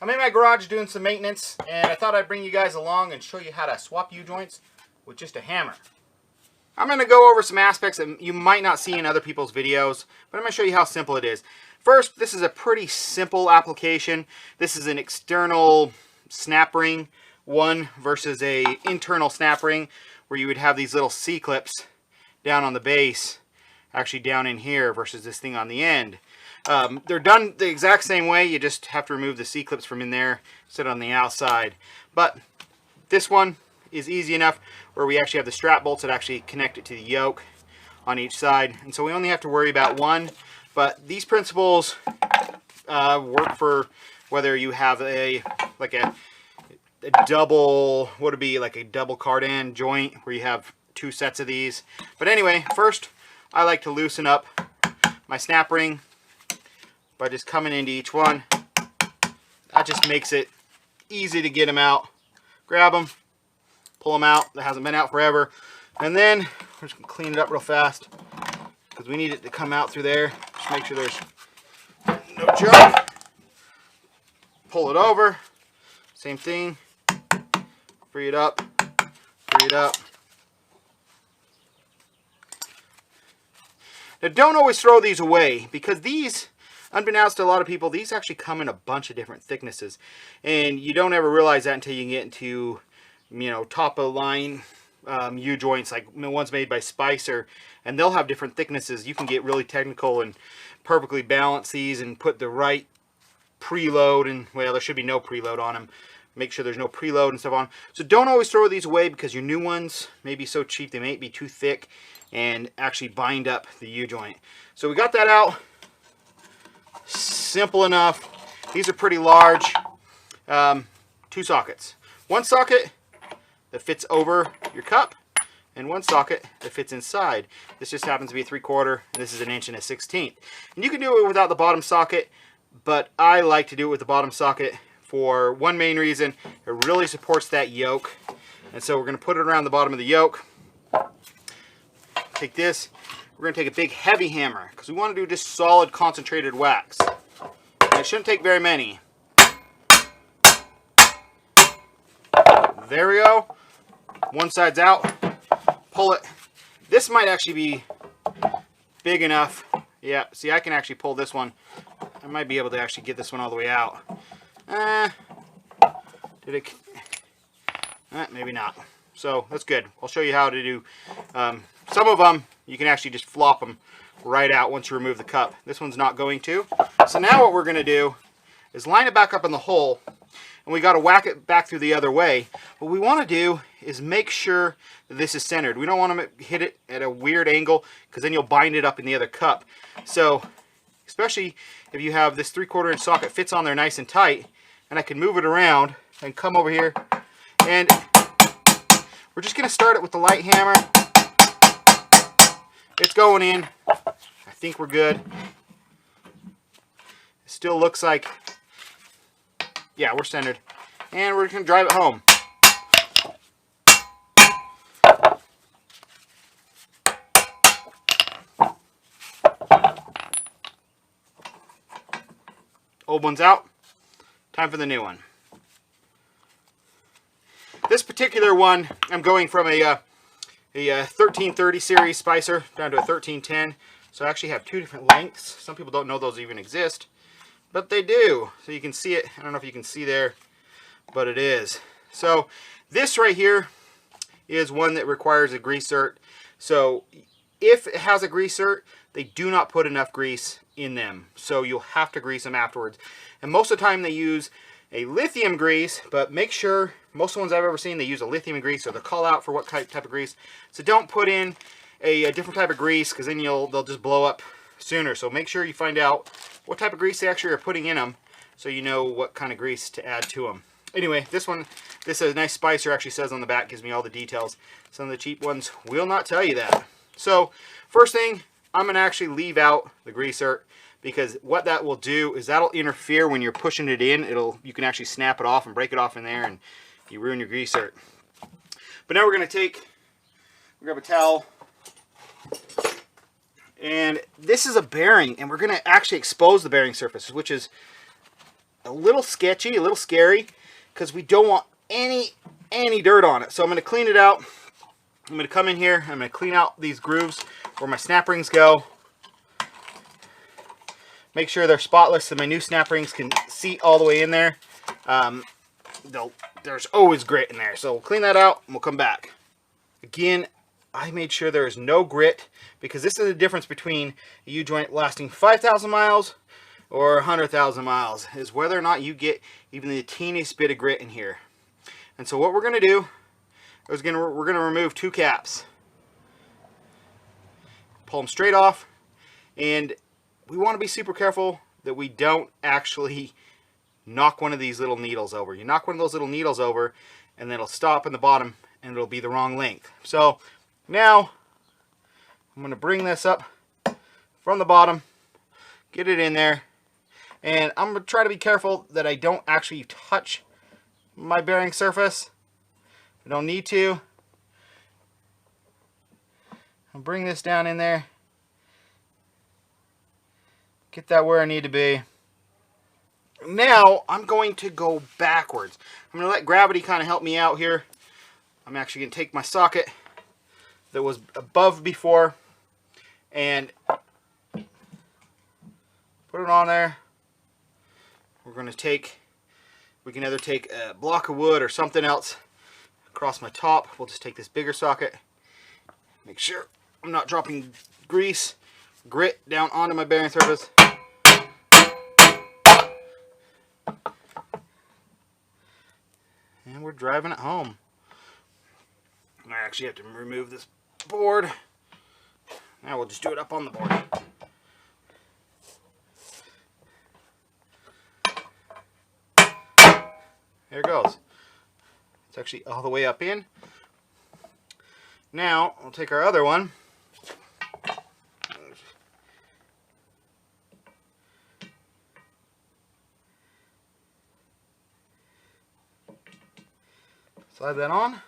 I'm in my garage doing some maintenance, and I thought I'd bring you guys along and show you how to swap U-joints with just a hammer. I'm going to go over some aspects that you might not see in other people's videos, but I'm going to show you how simple it is. First, this is a pretty simple application. This is an external snap ring one versus a internal snap ring where you would have these little C-clips down on the base, actually down in here, versus this thing on the end. They're done the exact same way. You just have to remove the C-clips from in there, sit on the outside. But this one is easy enough where we actually have the strap bolts that actually connect it to the yoke on each side. And so we only have to worry about one. But these principles work for whether you have a double, what would it be, like a double cardan joint where you have two sets of these. But anyway, first I like to loosen up my snap ring by just coming into each one. That just makes it easy to get them out. Grab them, pull them out. That hasn't been out forever. And then we're just going to clean it up real fast because we need it to come out through there. Just make sure there's no junk. Pull it over. Same thing. Free it up. Free it up. Now don't always throw these away because these, unbeknownst to a lot of people, these actually come in a bunch of different thicknesses, and you don't ever realize that until you get into, top of the line U-joints, like ones made by Spicer, and they'll have different thicknesses. You can get really technical and perfectly balance these and put the right preload, and well, there should be no preload on them. Make sure there's no preload and stuff on. So don't always throw these away because your new ones may be so cheap they may be too thick and actually bind up the U-joint. So we got that out. Simple enough. These are pretty large. 2 sockets. One socket that fits over your cup, and one socket that fits inside. This just happens to be a 3/4, and this is 1 1/16 inch. And you can do it without the bottom socket, but I like to do it with the bottom socket for one main reason. It really supports that yoke. And so we're going to put it around the bottom of the yoke. Take this. We're going to take a big heavy hammer because we want to do just solid concentrated wax. And it shouldn't take very many. There we go. One side's out. Pull it. This might actually be big enough. Yeah, see, I can actually pull this one. I might be able to actually get this one all the way out. Did it? Maybe not. So that's good. I'll show you how to do. Some of them you can actually just flop them right out once you remove the cup. This one's not going to. So now what we're going to do is line it back up in the hole, and we got to whack it back through the other way. What we want to do is make sure that this is centered. We don't want to hit it at a weird angle because then you'll bind it up in the other cup. So especially if you have this 3/4 inch socket fits on there nice and tight, and I can move it around and come over here, and we're just going to start it with the light hammer. It's going in. I think we're good. It still looks like, yeah, we're centered. And we're going to drive it home. Old one's out. Time for the new one. This particular one, I'm going from a 1330 series Spicer down to a 1310. So I actually have 2 different lengths. Some people don't know those even exist, but they do. So you can see it. I don't know if you can see there, but it is. So this right here is one that requires a grease cert. So if it has a grease cert, they do not put enough grease in them. So you'll have to grease them afterwards. And most of the time they use a lithium grease, but make sure, most of the ones I've ever seen, they use a lithium grease, or they'll call out for what type of grease. So don't put in a different type of grease because then they'll just blow up sooner. So make sure you find out what type of grease they actually are putting in them so you know what kind of grease to add to them. Anyway, this is a nice Spicer, actually says on the back, gives me all the details. Some of the cheap ones will not tell you that. So first thing, I'm going to actually leave out the grease cert, because what that will do is that'll interfere when you're pushing it in. You can actually snap it off and break it off in there, and you ruin your grease cert. But now we're going to grab a towel, and this is a bearing, and we're going to actually expose the bearing surface, which is a little sketchy, a little scary, because we don't want any dirt on it. So I'm going to clean it out. I'm going to come in here, I'm going to clean out these grooves where my snap rings go. Make sure they're spotless so my new snap rings can seat all the way in there. There's always grit in there, so we'll clean that out and we'll come back. Again, I made sure there is no grit, because this is the difference between a U-joint lasting 5,000 miles or 100,000 miles, is whether or not you get even the teeniest bit of grit in here. And so what we're going to do is we're going to remove 2 caps. Pull them straight off, and we want to be super careful that we don't actually knock one of these little needles over. You knock one of those little needles over, and then it'll stop in the bottom, and it'll be the wrong length. So now I'm going to bring this up from the bottom, get it in there, and I'm going to try to be careful that I don't actually touch my bearing surface. I don't need to. I'll bring this down in there, get that where I need to be. Now I'm going to go backwards. I'm going to let gravity kind of help me out here. I'm actually going to take my socket that was above before and put it on there. We're going to take, we can either take a block of wood or something else across my top. We'll just take this bigger socket. Make sure I'm not dropping grit down onto my bearing surface. And we're driving it home. I actually have to remove this board. Now we'll just do it up on the board. There it goes. It's actually all the way up in. Now we'll take our other one. Slide that on.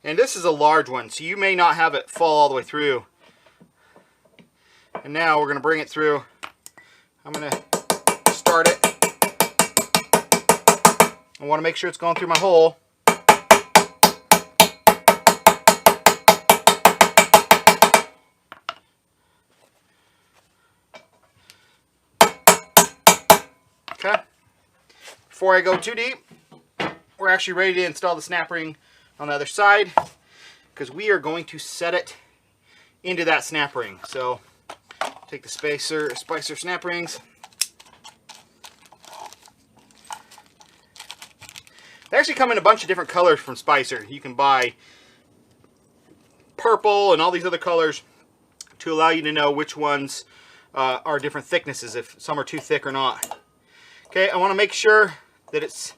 And this is a large one, so you may not have it fall all the way through. And now we're going to bring it through. I'm going to start it. I want to make sure it's going through my hole. Okay. Before I go too deep, we're actually ready to install the snap ring on the other side, because we are going to set it into that snap ring. So take the Spicer snap rings. They actually come in a bunch of different colors from Spicer. You can buy purple and all these other colors to allow you to know which ones are different thicknesses, if some are too thick or not. Okay, I want to make sure that it's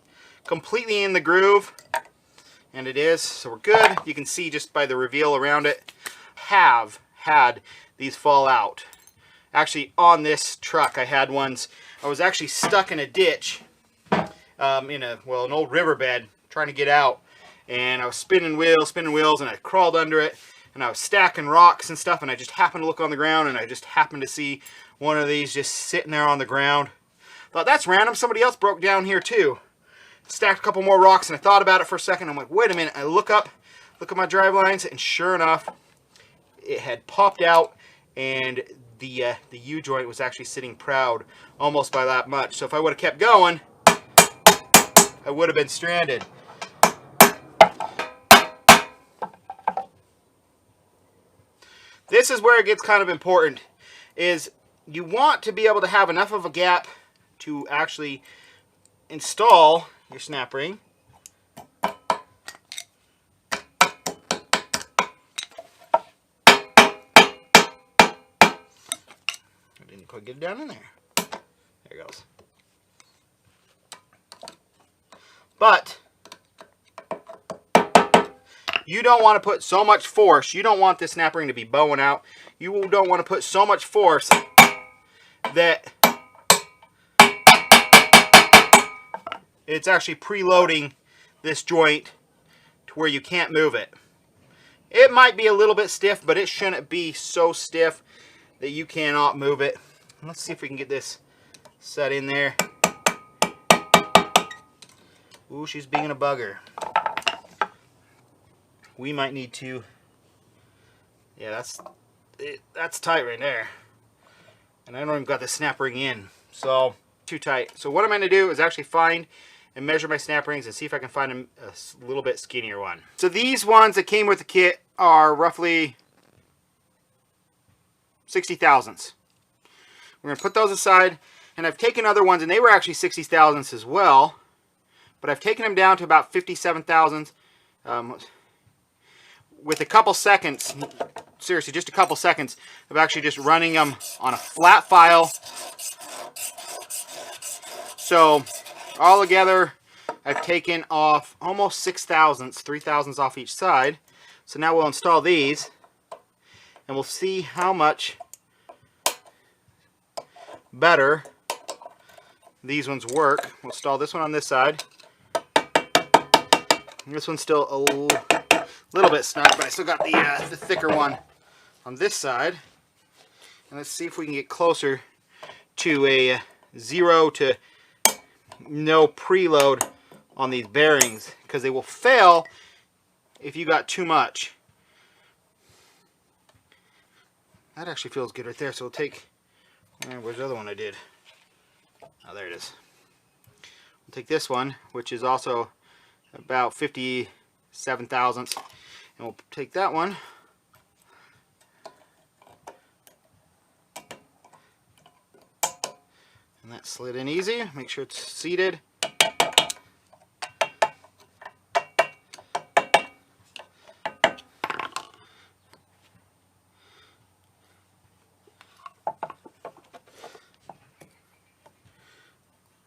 completely in the groove, and it is, so we're good. You can see just by the reveal around it, have had these fall out. Actually, on this truck, I had ones. I was actually stuck in a ditch, in an old riverbed, trying to get out, and I was spinning wheels, and I crawled under it, and I was stacking rocks and stuff, and I just happened to look on the ground, and I just happened to see one of these just sitting there on the ground. Thought, that's random, somebody else broke down here too. Stacked a couple more rocks, and I thought about it for a second. I'm like, wait a minute. I look up, look at my drive lines, and sure enough, it had popped out, and the U-joint was actually sitting proud almost by that much. So if I would have kept going, I would have been stranded. This is where it gets kind of important, is you want to be able to have enough of a gap to actually install your snap ring. I didn't quite get it down in there. There it goes. But you don't want to put so much force. You don't want this snap ring to be bowing out. You don't want to put so much force that it's actually preloading this joint to where you can't move it. It might be a little bit stiff, but it shouldn't be so stiff that you cannot move it. Let's see if we can get this set in there. Ooh, she's being a bugger. We might need to, yeah, that's tight right there. And I don't even got the snap ring in, so too tight. So what I'm going to do is actually find and measure my snap rings and see if I can find a little bit skinnier one. So these ones that came with the kit are roughly 60 thousandths. We're going to put those aside, and I've taken other ones, and they were actually 60 thousandths as well, but I've taken them down to about 57 thousandths with a couple seconds, seriously, just a couple seconds of actually just running them on a flat file. So all together, I've taken off almost 6 thousandths, 3 thousandths off each side. So now we'll install these, and we'll see how much better these ones work. We'll install this one on this side. And this one's still a little bit snug, but I still got the thicker one on this side. And let's see if we can get closer to a 0 to no preload on these bearings, because they will fail if you got too much. That actually feels good right there. So we'll take, where's the other one I did? Oh, there it is. We'll take this one, which is also about 57 thousandths, and we'll take that one. And that slid in easy. Make sure it's seated.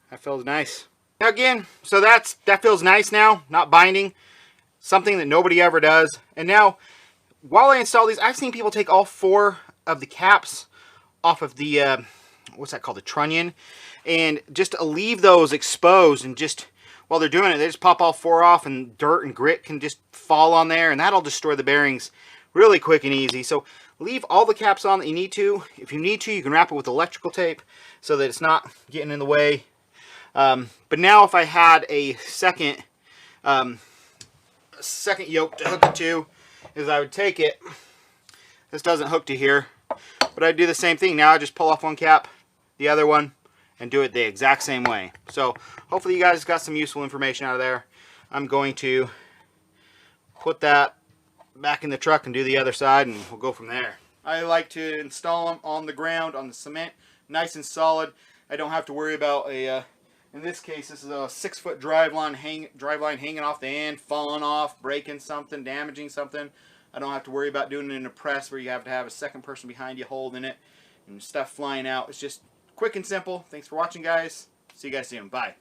That feels nice. Now again, so that feels nice now, not binding. Something that nobody ever does. And now, while I install these, I've seen people take all 4 of the caps off of the, what's that called, the trunnion, and just leave those exposed, and just, while they're doing it, they just pop all 4 off, and dirt and grit can just fall on there, and that'll destroy the bearings really quick and easy. So leave all the caps on that you need to. If you need to, you can wrap it with electrical tape so that it's not getting in the way. But now if I had a second yoke to hook it to, is I would take it, this doesn't hook to here, but I'd do the same thing. Now I just pull off one cap, the other one, and do it the exact same way. So hopefully you guys got some useful information out of there. I'm going to put that back in the truck and do the other side, and we'll go from there. I like to install them on the ground, on the cement, nice and solid. I don't have to worry about a in this case, this is a 6-foot drive line hanging off the end, falling off, breaking something, damaging something. I don't have to worry about doing it in a press where you have to have a second person behind you holding it and stuff flying out. It's just quick and simple. Thanks for watching, guys. See you guys soon. Bye.